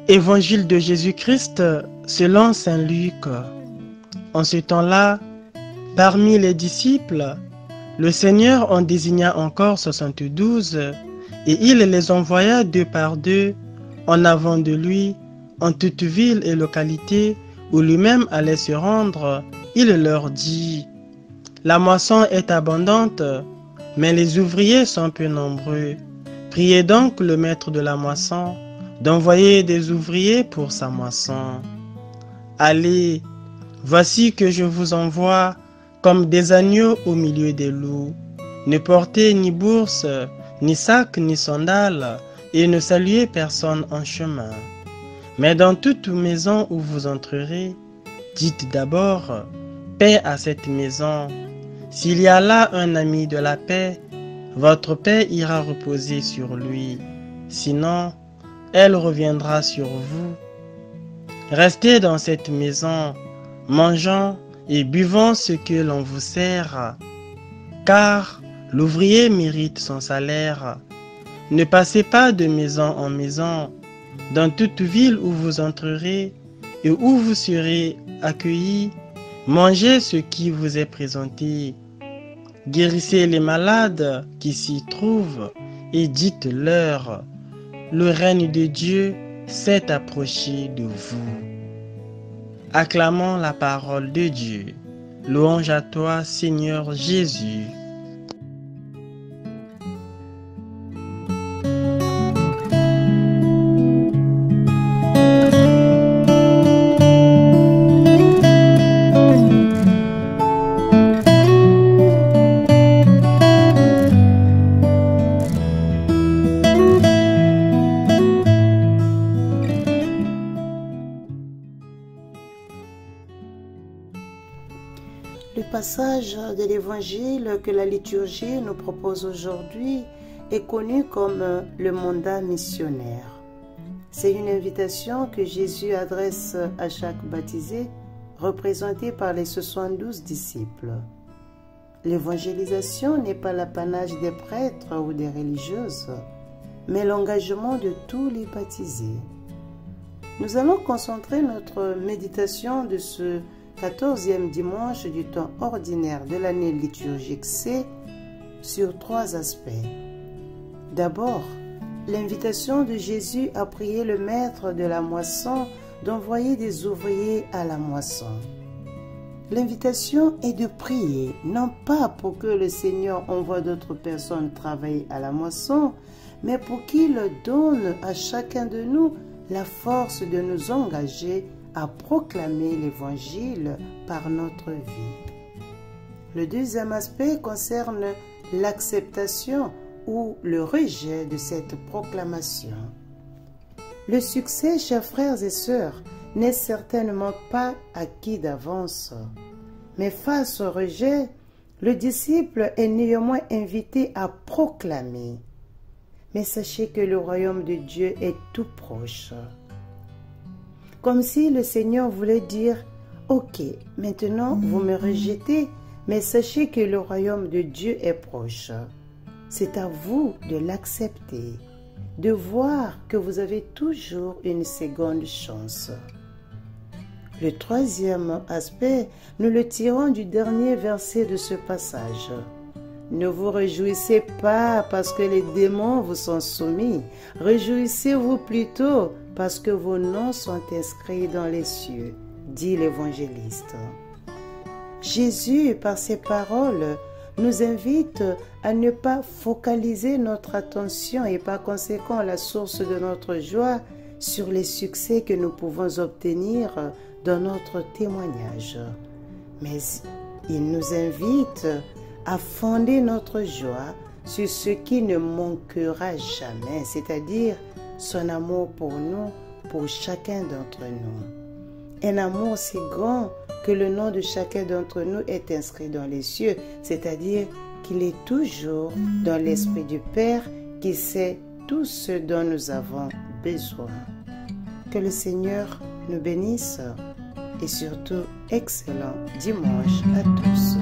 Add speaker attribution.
Speaker 1: Évangile de Jésus-Christ selon saint Luc. En ce temps-là, parmi les disciples, le Seigneur en désigna encore 72 et il les envoya deux par deux en avant de lui en toute ville et localité où lui-même allait se rendre. Il leur dit: La moisson est abondante, mais les ouvriers sont peu nombreux. Priez donc le maître de la moisson d'envoyer des ouvriers pour sa moisson. Allez, voici que je vous envoie comme des agneaux au milieu des loups. Ne portez ni bourse, ni sac, ni sandales, et ne saluez personne en chemin. Mais dans toute maison où vous entrerez, dites d'abord: paix à cette maison. S'il y a là un ami de la paix, votre paix ira reposer sur lui. Sinon, elle reviendra sur vous. Restez dans cette maison, mangeant et buvant ce que l'on vous sert, car l'ouvrier mérite son salaire. Ne passez pas de maison en maison. Dans toute ville où vous entrerez et où vous serez accueillis, mangez ce qui vous est présenté. Guérissez les malades qui s'y trouvent et dites-leur: le règne de Dieu s'est approché de vous. Acclamons la parole de Dieu. Louange à toi, Seigneur Jésus.
Speaker 2: Le passage de l'Évangile que la liturgie nous propose aujourd'hui est connu comme le mandat missionnaire. C'est une invitation que Jésus adresse à chaque baptisé, représenté par les 72 disciples. L'évangélisation n'est pas l'apanage des prêtres ou des religieuses, mais l'engagement de tous les baptisés. Nous allons concentrer notre méditation de ce 14e dimanche du temps ordinaire de l'année liturgique C sur trois aspects. D'abord, l'invitation de Jésus à prier le maître de la moisson d'envoyer des ouvriers à la moisson. L'invitation est de prier, non pas pour que le Seigneur envoie d'autres personnes travailler à la moisson, mais pour qu'il donne à chacun de nous la force de nous engager à proclamer l'Évangile par notre vie. Le deuxième aspect concerne l'acceptation ou le rejet de cette proclamation. Le succès, chers frères et sœurs, n'est certainement pas acquis d'avance, mais face au rejet, le disciple est néanmoins invité à proclamer. Mais sachez que le royaume de Dieu est tout proche. Comme si le Seigneur voulait dire: ok, maintenant vous me rejetez, mais sachez que le royaume de Dieu est proche. C'est à vous de l'accepter, de voir que vous avez toujours une seconde chance. Le troisième aspect, nous le tirons du dernier verset de ce passage. Ne vous réjouissez pas parce que les démons vous sont soumis. Réjouissez-vous plutôt parce que vos noms sont inscrits dans les cieux, dit l'évangéliste. Jésus, par ses paroles, nous invite à ne pas focaliser notre attention et par conséquent la source de notre joie sur les succès que nous pouvons obtenir dans notre témoignage. Mais il nous invite à fonder notre joie sur ce qui ne manquera jamais, c'est-à-dire son amour pour nous, pour chacun d'entre nous. un amour si grand que le nom de chacun d'entre nous est inscrit dans les cieux, c'est-à-dire qu'il est toujours dans l'esprit du Père qui sait tout ce dont nous avons besoin. Que le Seigneur nous bénisse et surtout excellent dimanche à tous.